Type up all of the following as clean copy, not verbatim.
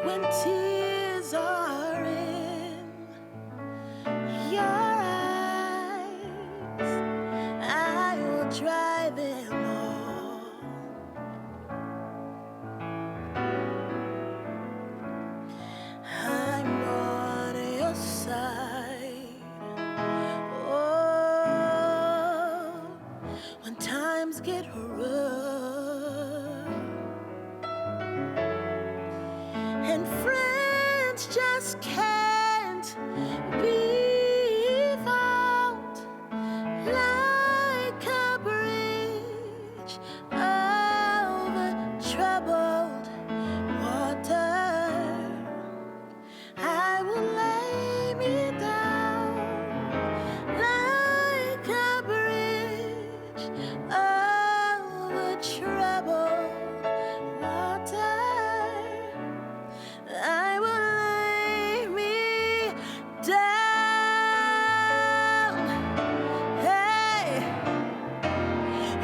when tears are in your eyes, I will dry them all. I'm on your side. Oh, when times get rough and friends just can't be found, like a bridge over troubled water, I will lay me down like a bridge over troubled water. I will lay me down. Hey,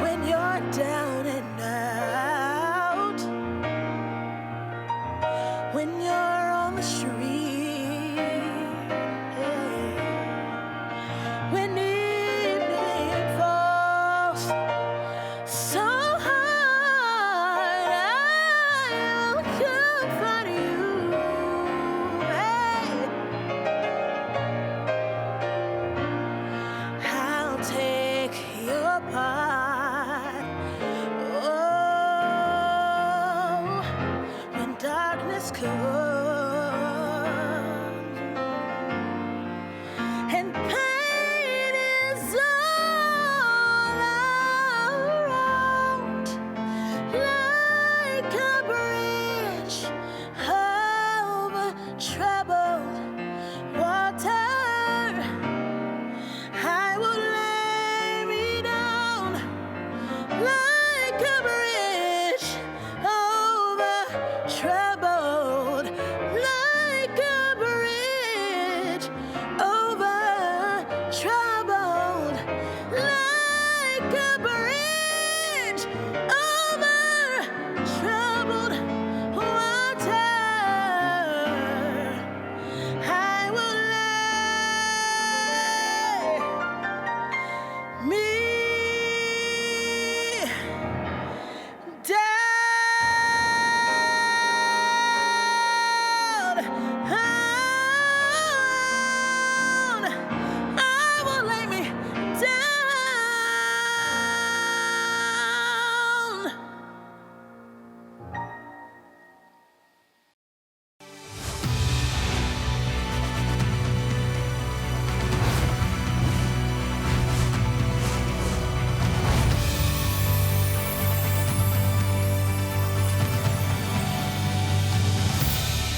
when you're down and out, when you're on the street, hey, when evening falls so hard, I'll comfort you. Hey, I'll take your part. Oh, when darkness comes and pain is all around, like a bridge over troubled water, I will lay me down like a bridge over troubled, like a bridge over troubled, like a bridge over troubled water. I will lay me down. I will lay me down.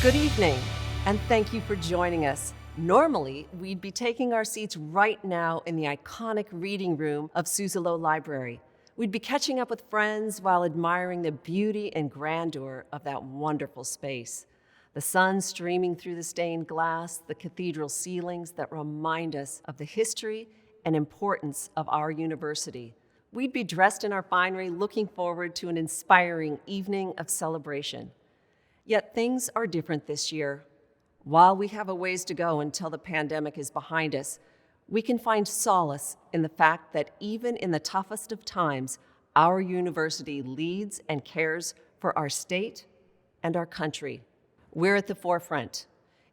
Good evening, and thank you for joining us. Normally, we'd be taking our seats right now in the iconic reading room of Suzzallo Library. We'd be catching up with friends while admiring the beauty and grandeur of that wonderful space. The sun streaming through the stained glass, the cathedral ceilings that remind us of the history and importance of our university. We'd be dressed in our finery, looking forward to an inspiring evening of celebration. Yet things are different this year. While we have a ways to go until the pandemic is behind us, we can find solace in the fact that even in the toughest of times, our university leads and cares for our state and our country. We're at the forefront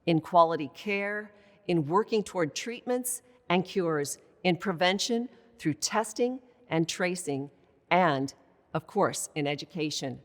in quality care, in working toward treatments and cures, in prevention through testing and tracing, and, of course, in education.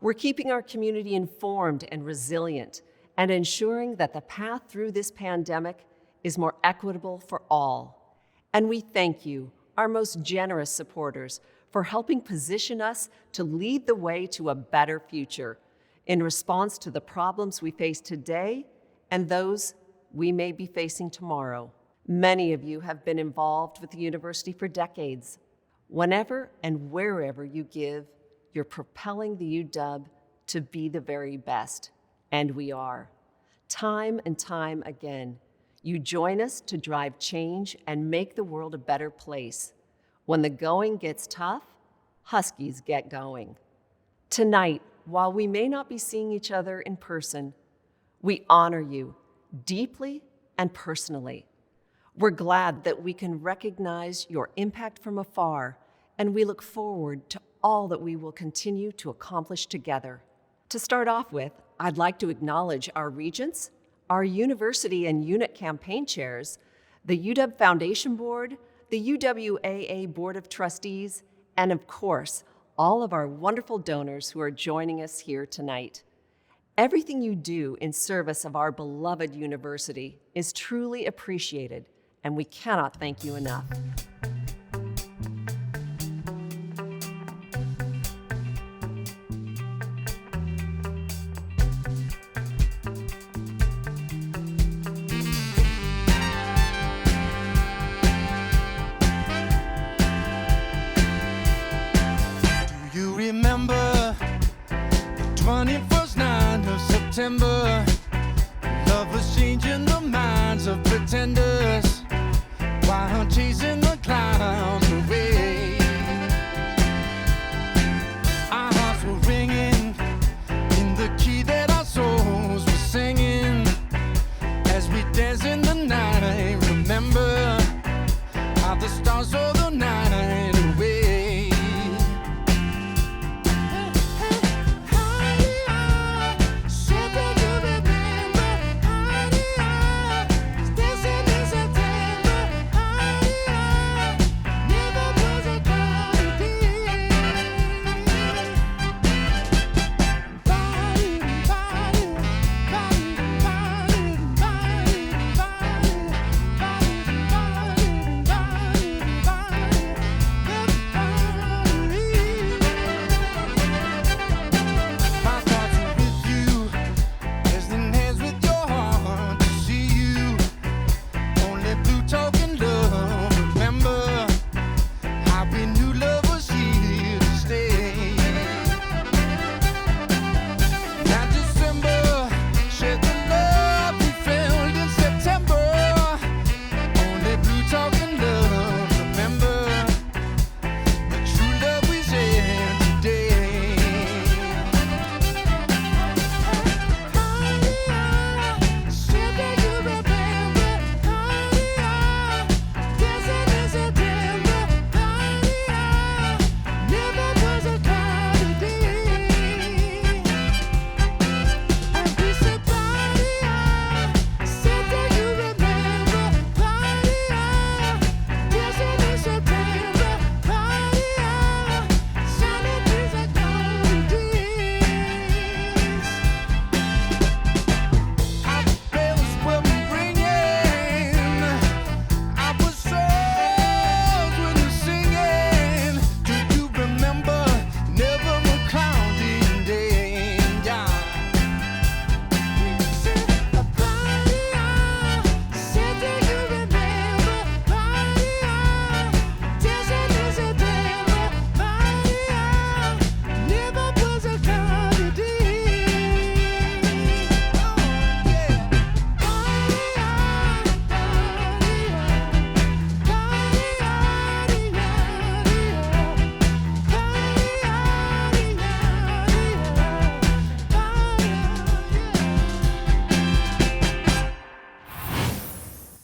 We're keeping our community informed and resilient and ensuring that the path through this pandemic is more equitable for all. And we thank you, our most generous supporters, for helping position us to lead the way to a better future in response to the problems we face today and those we may be facing tomorrow. Many of you have been involved with the university for decades. Whenever and wherever you give, you're propelling the UW to be the very best, and we are. Time and time again, you join us to drive change and make the world a better place. When the going gets tough, Huskies get going. Tonight, while we may not be seeing each other in person, We honor you deeply and personally. We're glad that we can recognize your impact from afar, and we look forward to all that we will continue to accomplish together. To start off with, I'd like to acknowledge our regents, our university and unit campaign chairs, the UW Foundation Board, the UWAA Board of Trustees, and of course, all of our wonderful donors who are joining us here tonight. Everything you do in service of our beloved university is truly appreciated, and we cannot thank you enough. Do you remember the 21st night of September? Love was changing the minds of pretenders while chasing the clouds away. Our hearts were ringing in the key that our souls were singing as we danced in the night. Remember how the stars saw the night away.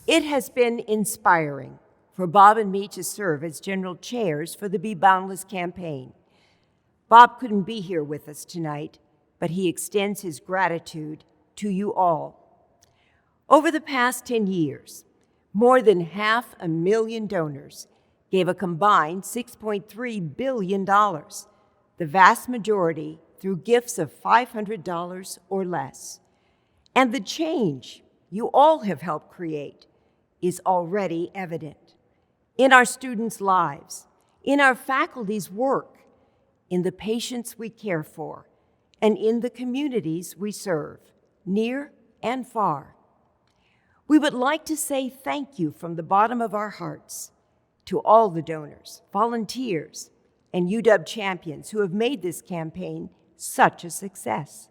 It has been inspiring for Bob and me to serve as general chairs for the Be Boundless campaign. Bob couldn't be here with us tonight, but he extends his gratitude to you all. Over the past 10 years, more than 500,000 donors gave a combined $6.3 billion, the vast majority through gifts of $500 or less. And the change you all have helped create is already evident in our students' lives, in our faculty's work, in the patients we care for, and in the communities we serve, near and far. We would like to say thank you from the bottom of our hearts to all the donors, volunteers, and UW champions who have made this campaign such a success.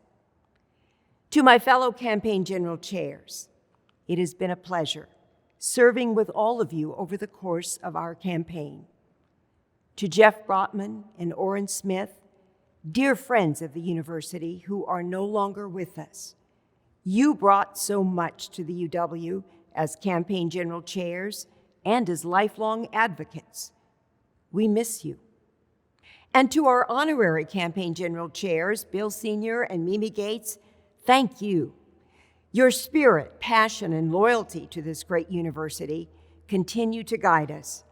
To my fellow campaign general chairs, it has been a pleasure serving with all of you over the course of our campaign. To Jeff Brotman and Orrin Smith, dear friends of the university who are no longer with us, You brought so much to the UW as campaign general chairs and as lifelong advocates. We miss you. And to our honorary campaign general chairs, Bill Sr. and Mimi Gates, thank you. Your spirit, passion, and loyalty to this great university continue to guide us.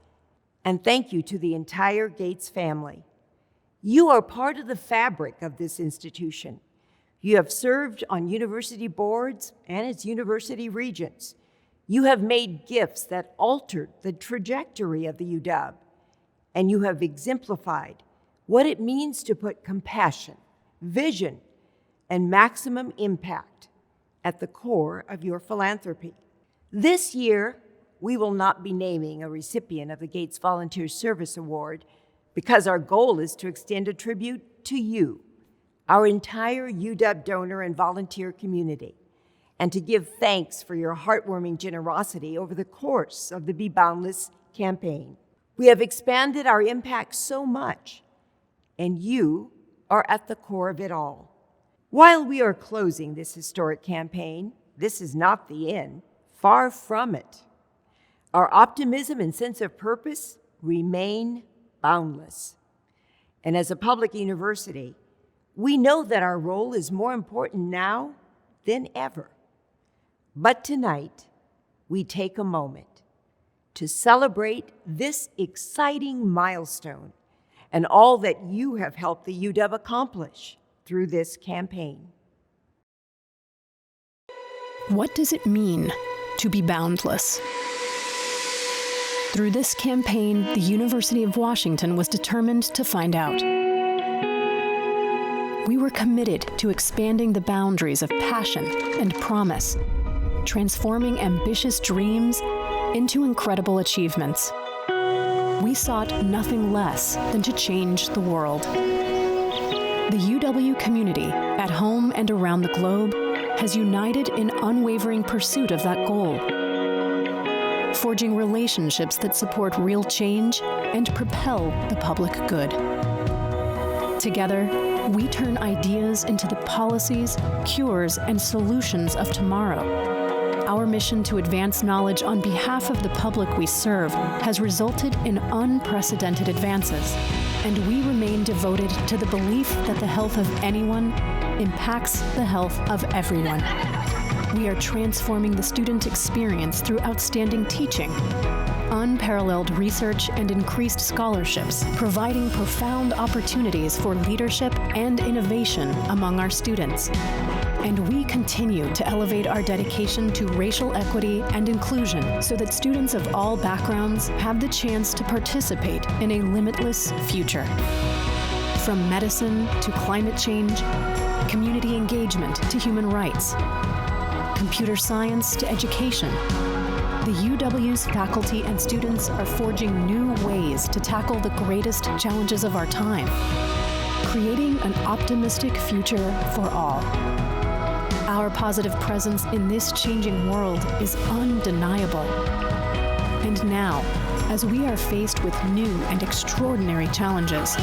And thank you to the entire Gates family. You are part of the fabric of this institution. You have served on university boards and as university regents. You have made gifts that altered the trajectory of the UW, and you have exemplified what it means to put compassion, vision, and maximum impact at the core of your philanthropy. This year, we will not be naming a recipient of the Gates Volunteer Service Award because our goal is to extend a tribute to you, our entire UW donor and volunteer community, and to give thanks for your heartwarming generosity over the course of the Be Boundless campaign. We have expanded our impact so much, and you are at the core of it all. While we are closing this historic campaign, this is not the end. Far from it. Our optimism and sense of purpose remain boundless. And as a public university, we know that our role is more important now than ever. But tonight, we take a moment to celebrate this exciting milestone and all that you have helped the UW accomplish through this campaign. What does it mean to be boundless? Through this campaign, the University of Washington was determined to find out. We were committed to expanding the boundaries of passion and promise, transforming ambitious dreams into incredible achievements. We sought nothing less than to change the world. The UW community, at home and around the globe, has united in unwavering pursuit of that goal, forging relationships that support real change and propel the public good. Together, we turn ideas into the policies, cures, and solutions of tomorrow. Our mission to advance knowledge on behalf of the public we serve has resulted in unprecedented advances, and we remain devoted to the belief that the health of anyone impacts the health of everyone. We are transforming the student experience through outstanding teaching, unparalleled research, and increased scholarships, providing profound opportunities for leadership and innovation among our students. And we continue to elevate our dedication to racial equity and inclusion so that students of all backgrounds have the chance to participate in a limitless future. From medicine to climate change, community engagement to human rights, computer science to education, the UW's faculty and students are forging new ways to tackle the greatest challenges of our time, creating an optimistic future for all. Our positive presence in this changing world is undeniable. And now, as we are faced with new and extraordinary challenges,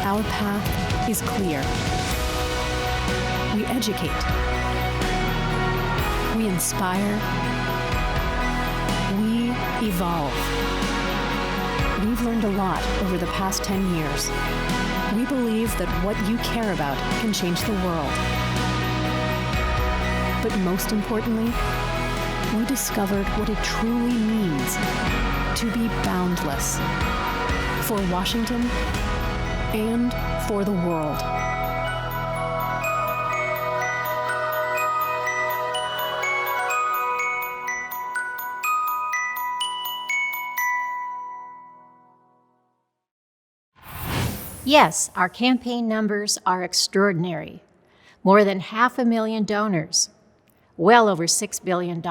our path is clear. We educate. We inspire. We evolve. We've learned a lot over the past 10 years. We believe that what you care about can change the world. But most importantly, we discovered what it truly means to be boundless for Washington and for the world. Yes, our campaign numbers are extraordinary. More than 500,000 donors, well over $6 billion,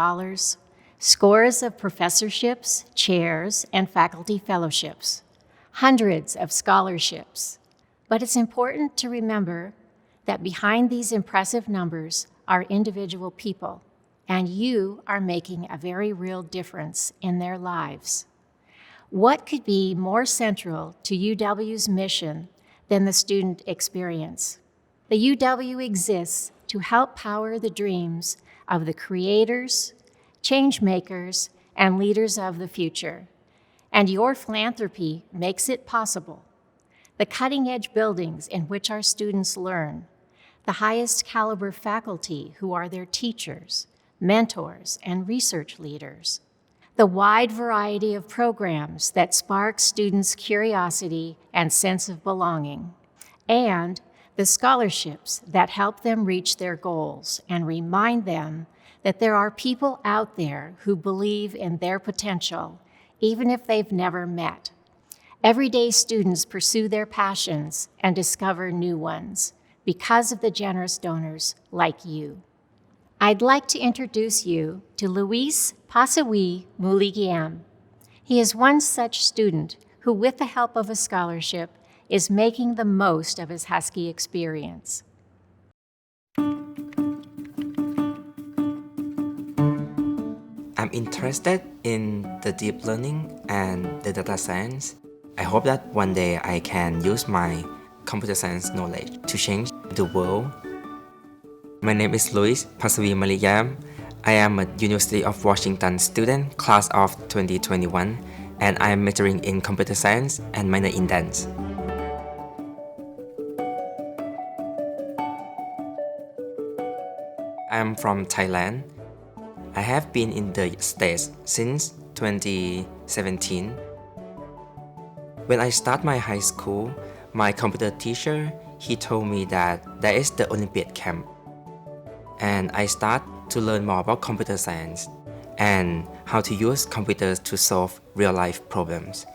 scores of professorships, chairs, and faculty fellowships, hundreds of scholarships. But it's important to remember that behind these impressive numbers are individual people, and you are making a very real difference in their lives. What could be more central to UW's mission than the student experience? The UW exists to help power the dreams of the creators, change makers, and leaders of the future. And your philanthropy makes it possible. The cutting-edge buildings in which our students learn, the highest caliber faculty who are their teachers, mentors, and research leaders, the wide variety of programs that spark students' curiosity and sense of belonging, and the scholarships that help them reach their goals and remind them that there are people out there who believe in their potential, even if they've never met. Everyday students pursue their passions and discover new ones because of the generous donors like you. I'd like to introduce you to Luis Pasawi Muligiam. He is one such student who, with the help of a scholarship, is making the most of his Husky experience. I'm interested in the deep learning and the data science. I hope that one day I can use my computer science knowledge to change the world. My name is Luis Pasawi Muligiam. I am a University of Washington student, class of 2021, and I am majoring in computer science and minor in dance. I am from Thailand. I have been in the States since 2017. When I start my high school, my computer teacher, he told me that there is the Olympiad camp. And I start to learn more about computer science and how to use computers to solve real-life problems.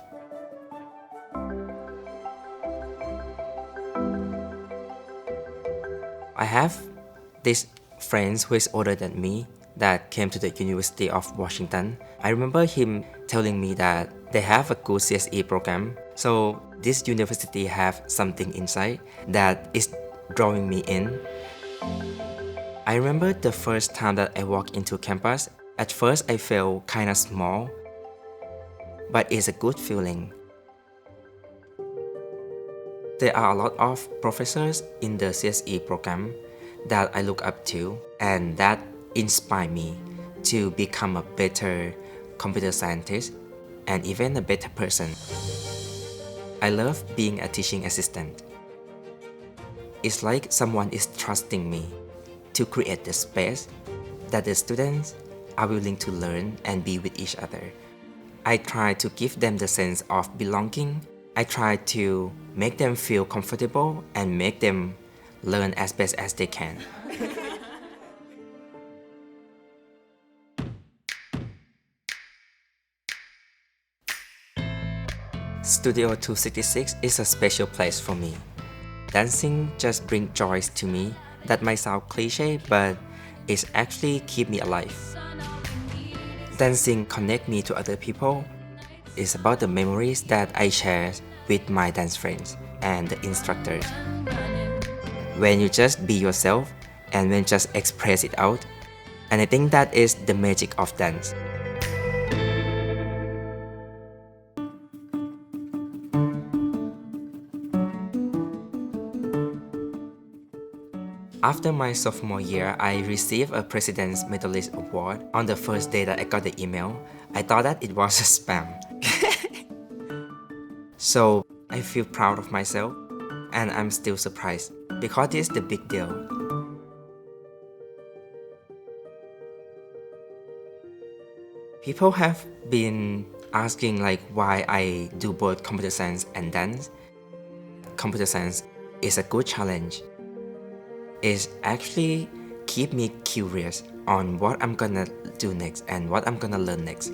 I have this friend who is older than me that came to the University of Washington. I remember him telling me that they have a good CSE program. So this university have something inside that is drawing me in. I remember the first time that I walked into campus. At first I felt kind of small, but it's a good feeling. There are a lot of professors in the CSE program that I look up to and that inspire me to become a better computer scientist and even a better person. I love being a teaching assistant. It's like someone is trusting me to create the space that the students are willing to learn and be with each other. I try to give them the sense of belonging. I try to make them feel comfortable and make them learn as best as they can. Studio 266 is a special place for me. Dancing just brings joy to me. That might sound cliche, but it actually keeps me alive. Dancing connects me to other people. It's about the memories that I share with my dance friends and the instructors. When you just be yourself and when just express it out, and I think that is the magic of dance. After my sophomore year, I received a President's Medalist Award. On the first day that I got the email, I thought that it was a spam. So I feel proud of myself, and I'm still surprised because this is the big deal. People have been asking why I do both computer science and dance. Computer science is a good challenge. It actually keep me curious on what I'm gonna do next and what I'm gonna learn next.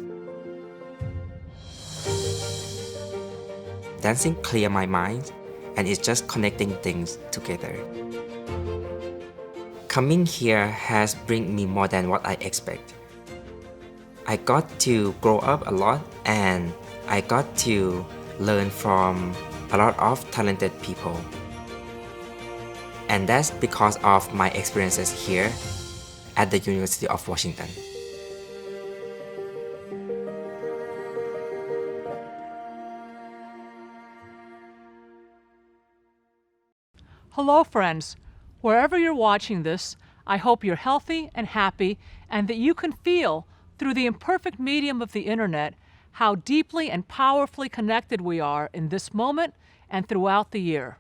Dancing clear my mind and it's just connecting things together. Coming here has bring me more than what I expect. I got to grow up a lot and I got to learn from a lot of talented people. And that's because of my experiences here at the University of Washington. Hello friends, wherever you're watching this, I hope you're healthy and happy and that you can feel, through the imperfect medium of the internet, how deeply and powerfully connected we are in this moment and throughout the year.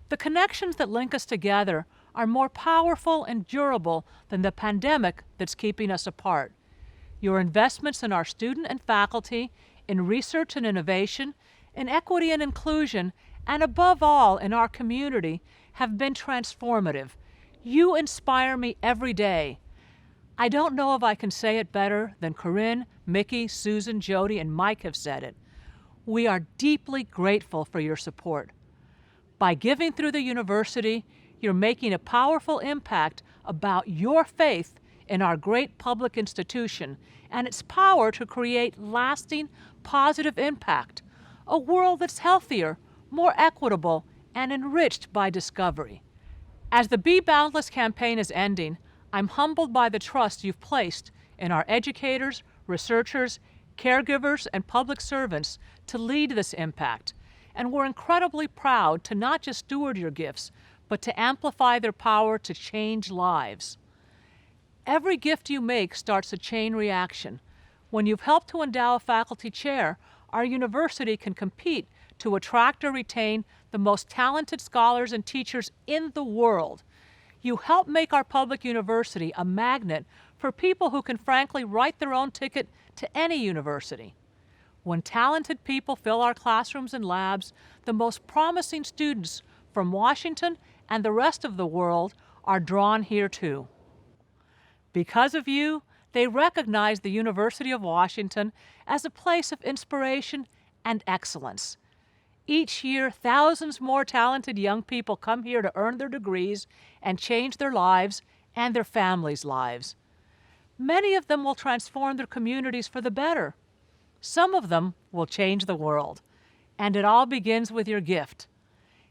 The connections that link us together are more powerful and durable than the pandemic that's keeping us apart. Your investments in our student and faculty, in research and innovation, in equity and inclusion, and above all in our community have been transformative. You inspire me every day. I don't know if I can say it better than Corinne, Mickey, Susan, Jody, and Mike have said it. We are deeply grateful for your support. By giving through the university, you're making a powerful impact about your faith in our great public institution and its power to create lasting, positive impact, a world that's healthier, more equitable, and enriched by discovery. As the Be Boundless campaign is ending, I'm humbled by the trust you've placed in our educators, researchers, caregivers, and public servants to lead this impact. And we're incredibly proud to not just steward your gifts, but to amplify their power to change lives. Every gift you make starts a chain reaction. When you've helped to endow a faculty chair, our university can compete to attract or retain the most talented scholars and teachers in the world. You help make our public university a magnet for people who can frankly write their own ticket to any university. When talented people fill our classrooms and labs, the most promising students from Washington and the rest of the world are drawn here too. Because of you, they recognize the University of Washington as a place of inspiration and excellence. Each year, thousands more talented young people come here to earn their degrees and change their lives and their families' lives. Many of them will transform their communities for the better. Some of them will change the world. And it all begins with your gift.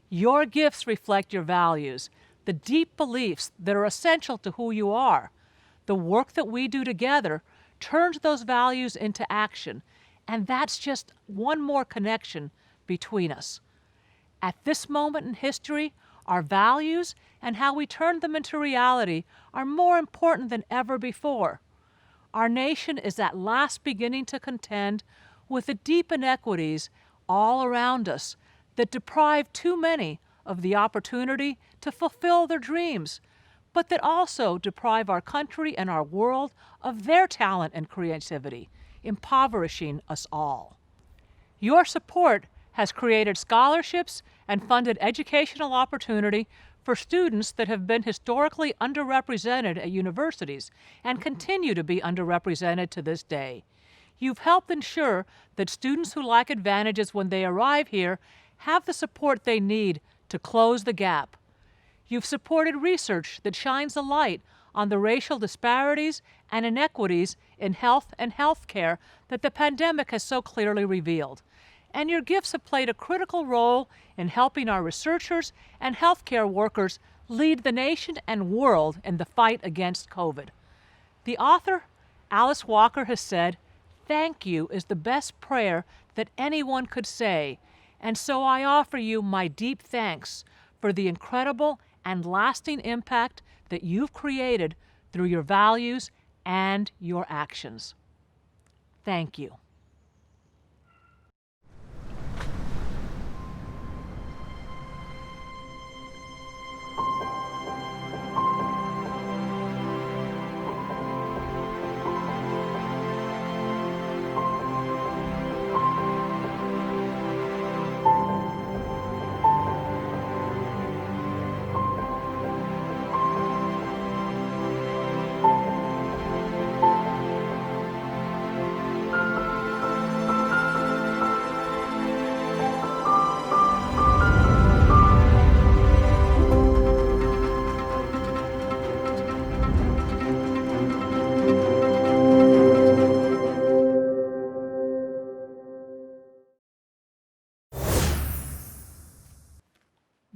Your gifts reflect your values, the deep beliefs that are essential to who you are. The work that we do together turns those values into action, and that's just one more connection between us. At this moment in history, our values and how we turn them into reality are more important than ever before. Our nation is at last beginning to contend with the deep inequities all around us that deprive too many of the opportunity to fulfill their dreams, but that also deprive our country and our world of their talent and creativity, impoverishing us all. Your support has created scholarships and funded educational opportunity for students that have been historically underrepresented at universities and continue to be underrepresented to this day. You've helped ensure that students who lack advantages when they arrive here have the support they need to close the gap. You've supported research that shines a light on the racial disparities and inequities in health and healthcare that the pandemic has so clearly revealed. And your gifts have played a critical role in helping our researchers and healthcare workers lead the nation and world in the fight against COVID. The author, Alice Walker, has said, "Thank you is the best prayer that anyone could say, and so I offer you my deep thanks for the incredible and lasting impact that you've created through your values and your actions." Thank you.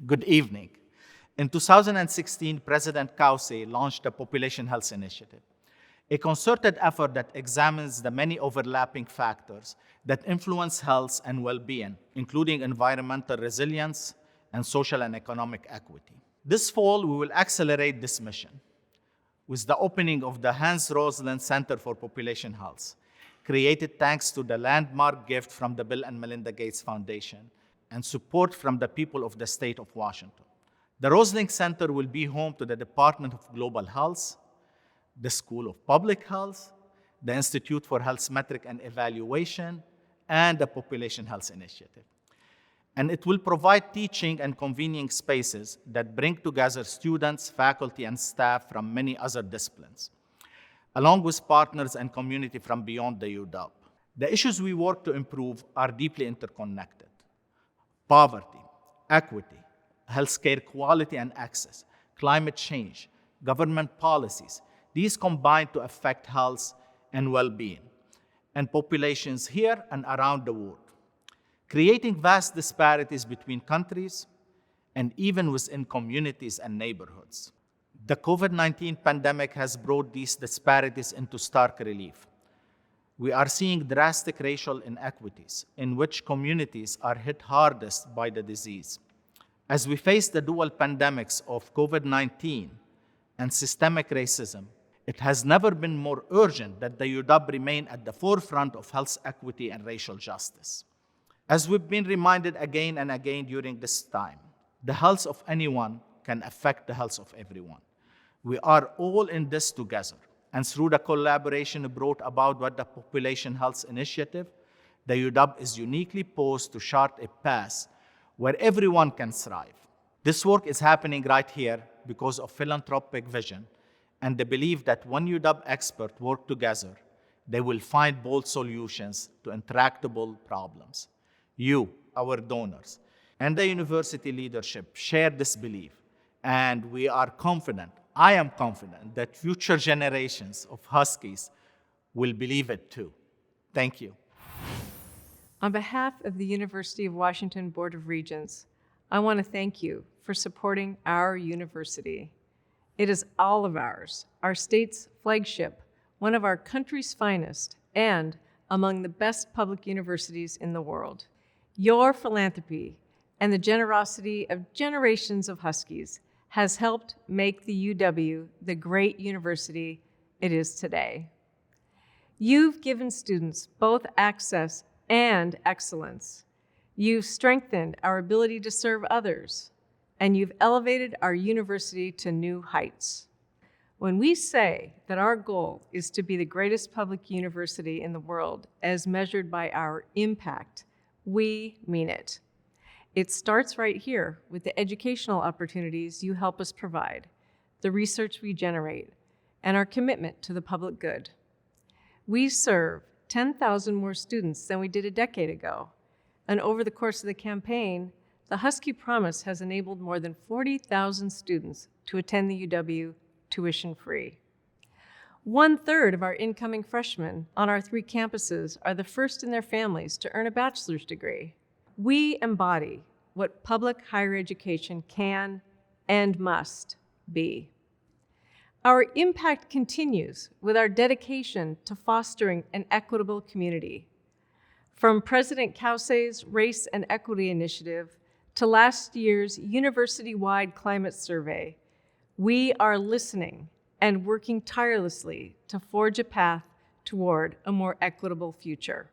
Good evening. In 2016, President Kausé launched a Population Health Initiative, a concerted effort that examines the many overlapping factors that influence health and well-being, including environmental resilience and social and economic equity. This fall, we will accelerate this mission. with the opening of the Hans Rosling Center for Population Health, created thanks to the landmark gift from the Bill and Melinda Gates Foundation and support from the people of the state of Washington. The Rosling Center will be home to the Department of Global Health, the School of Public Health, the Institute for Health Metric and Evaluation, and the Population Health Initiative. And it will provide teaching and convening spaces that bring together students, faculty, and staff from many other disciplines, along with partners and community from beyond the UW. The issues we work to improve are deeply interconnected. Poverty, equity, healthcare quality and access, climate change, government policies, these combine to affect health and well-being, and populations here and around the world, creating vast disparities between countries and even within communities and neighborhoods. The COVID-19 pandemic has brought these disparities into stark relief. We are seeing drastic racial inequities in which communities are hit hardest by the disease. As we face the dual pandemics of COVID-19 and systemic racism, it has never been more urgent that the UW remain at the forefront of health equity and racial justice. As we've been reminded again and again during this time, the health of anyone can affect the health of everyone. We are all in this together, and through the collaboration brought about by the Population Health Initiative, the UW is uniquely posed to chart a path where everyone can thrive. This work is happening right here because of philanthropic vision and the belief that when UW experts work together, they will find bold solutions to intractable problems. You, our donors, and the university leadership share this belief, and we are confident, I am confident, that future generations of Huskies will believe it too. Thank you. On behalf of the University of Washington Board of Regents, I want to thank you for supporting our university. It is all of ours, our state's flagship, one of our country's finest, and among the best public universities in the world. Your philanthropy and the generosity of generations of Huskies has helped make the UW the great university it is today. You've given students both access and excellence. You've strengthened our ability to serve others, and you've elevated our university to new heights. When we say that our goal is to be the greatest public university in the world as measured by our impact, we mean it. It starts right here with the educational opportunities you help us provide, the research we generate, and our commitment to the public good. We serve 10,000 more students than we did a decade ago, and over the course of the campaign, the Husky Promise has enabled more than 40,000 students to attend the UW tuition-free. 1/3 of our incoming freshmen on our 3 campuses are the first in their families to earn a bachelor's degree. We embody what public higher education can and must be. Our impact continues with our dedication to fostering an equitable community. From President Kausei's Race and Equity Initiative to last year's university-wide climate survey, we are listening and working tirelessly to forge a path toward a more equitable future.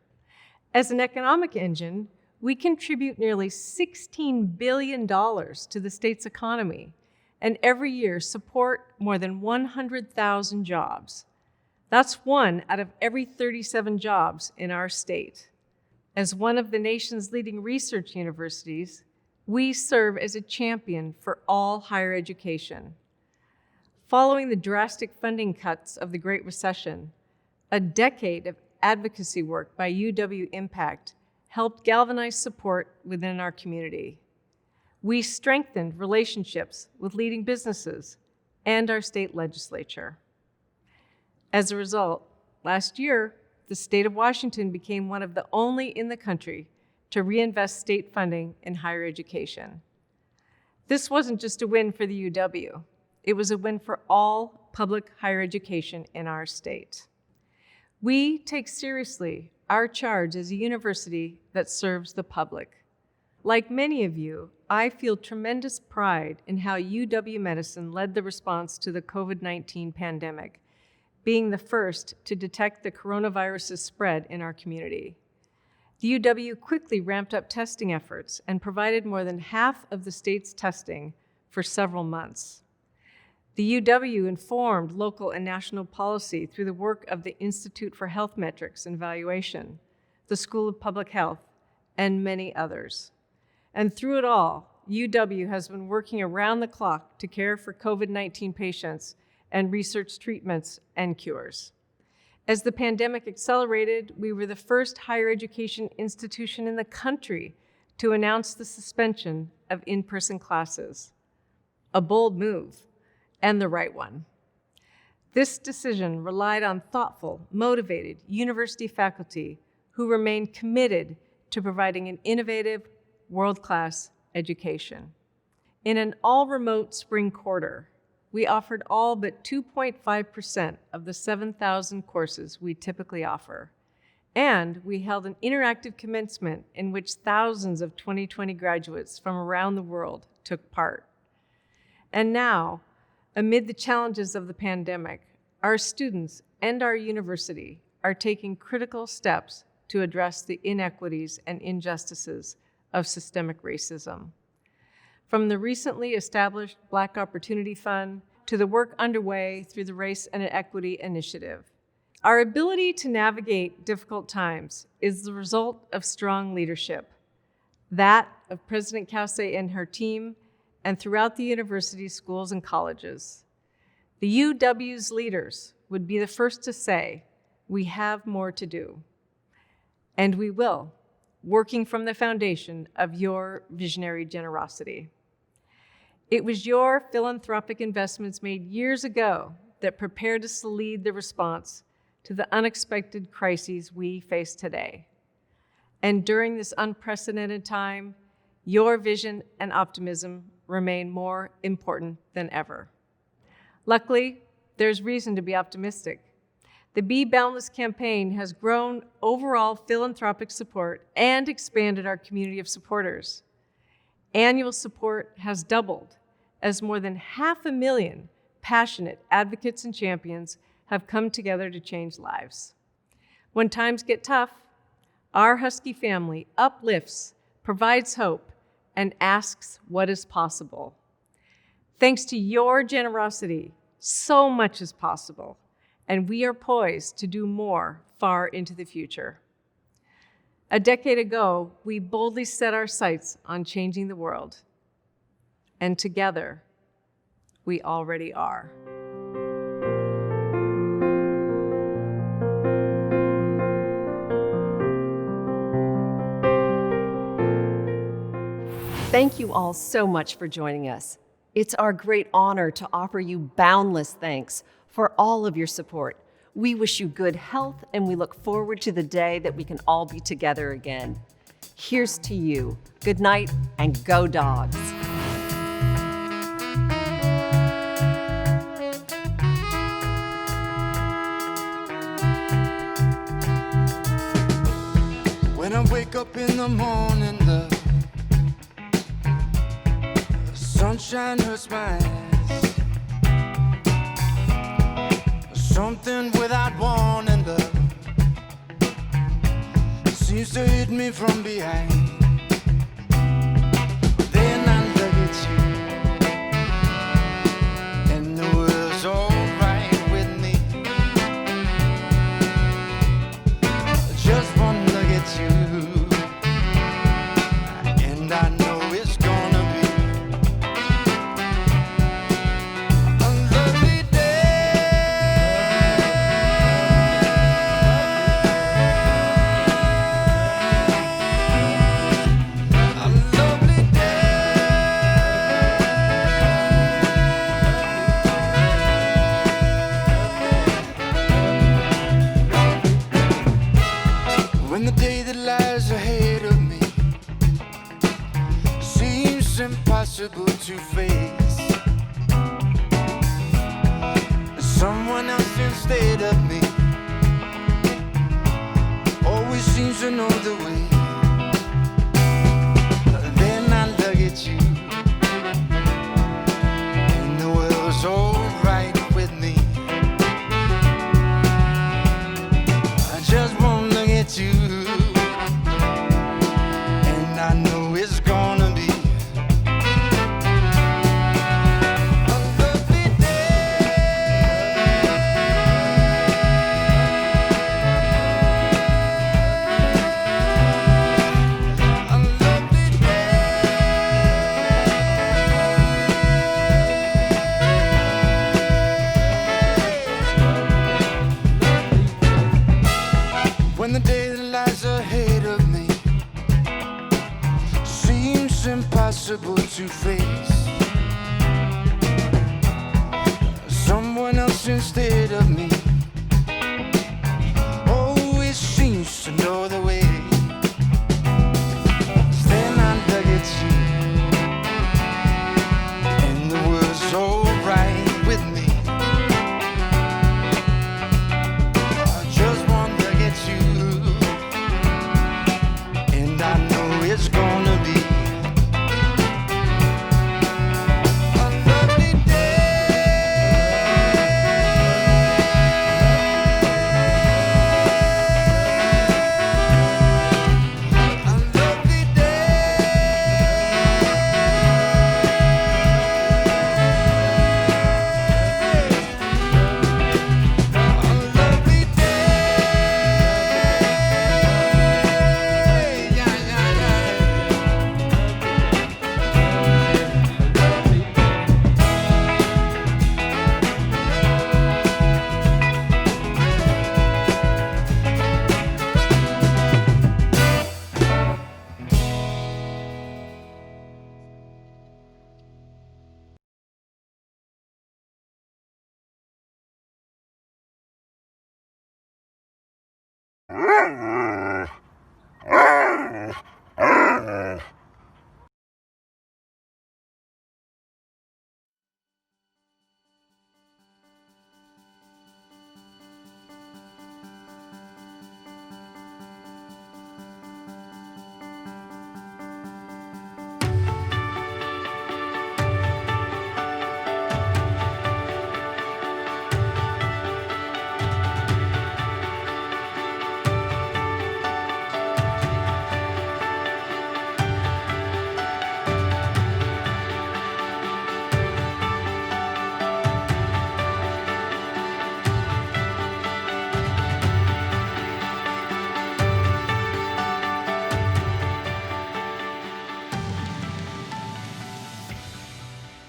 As an economic engine, we contribute nearly $16 billion to the state's economy, and every year support more than 100,000 jobs. That's 1 out of every 37 jobs in our state. As one of the nation's leading research universities, we serve as a champion for all higher education. Following the drastic funding cuts of the Great Recession, a decade of advocacy work by UW Impact helped galvanize support within our community. We strengthened relationships with leading businesses and our state legislature. As a result, last year, the state of Washington became one of the only in the country to reinvest state funding in higher education. This wasn't just a win for the UW. It was a win for all public higher education in our state. We take seriously our charge as a university that serves the public. Like many of you, I feel tremendous pride in how UW-Medicine led the response to the COVID-19 pandemic, being the first to detect the coronavirus's spread in our community. The UW quickly ramped up testing efforts and provided more than half of the state's testing for several months. The UW informed local and national policy through the work of the Institute for Health Metrics and Evaluation, the School of Public Health, and many others. And through it all, UW has been working around the clock to care for COVID-19 patients and research treatments and cures. As the pandemic accelerated, we were the first higher education institution in the country to announce the suspension of in-person classes. A bold move, and the right one. This decision relied on thoughtful, motivated university faculty who remained committed to providing an innovative, world-class education. In an all-remote spring quarter, we offered all but 2.5% of the 7,000 courses we typically offer. And we held an interactive commencement in which thousands of 2020 graduates from around the world took part. And now, amid the challenges of the pandemic, our students and our university are taking critical steps to address the inequities and injustices of systemic racism. From the recently established Black Opportunity Fund to the work underway through the Race and Equity Initiative. Our ability to navigate difficult times is the result of strong leadership, that of President Kause and her team, and throughout the university's schools and colleges. The UW's leaders would be the first to say, we have more to do. And we will, working from the foundation of your visionary generosity. It was your philanthropic investments made years ago that prepared us to lead the response to the unexpected crises we face today. And during this unprecedented time, your vision and optimism remain more important than ever. Luckily, there's reason to be optimistic. The Be Boundless campaign has grown overall philanthropic support and expanded our community of supporters. Annual support has doubled as more than 500,000 passionate advocates and champions have come together to change lives. When times get tough, our Husky family uplifts, provides hope, and asks what is possible. Thanks to your generosity, so much is possible, and we are poised to do more far into the future. A decade ago, we boldly set our sights on changing the world, and together, we already are. Thank you all so much for joining us. It's our great honor to offer you boundless thanks for all of your support. We wish you good health, and we look forward to the day that we can all be together again. Here's to you. Good night, and go Dogs. When I wake up in the morning, the sunshine hurts my eyes. Something without warning, love seems to hit me from behind. Then I look at you, and the world's alright with me. Just one look at you, and I know it's gonna be a lovely day. A lovely day. When the day that lies ahead of me seems impossible to face, someone else instead of me always seems to know the way. Then I look at you, nation still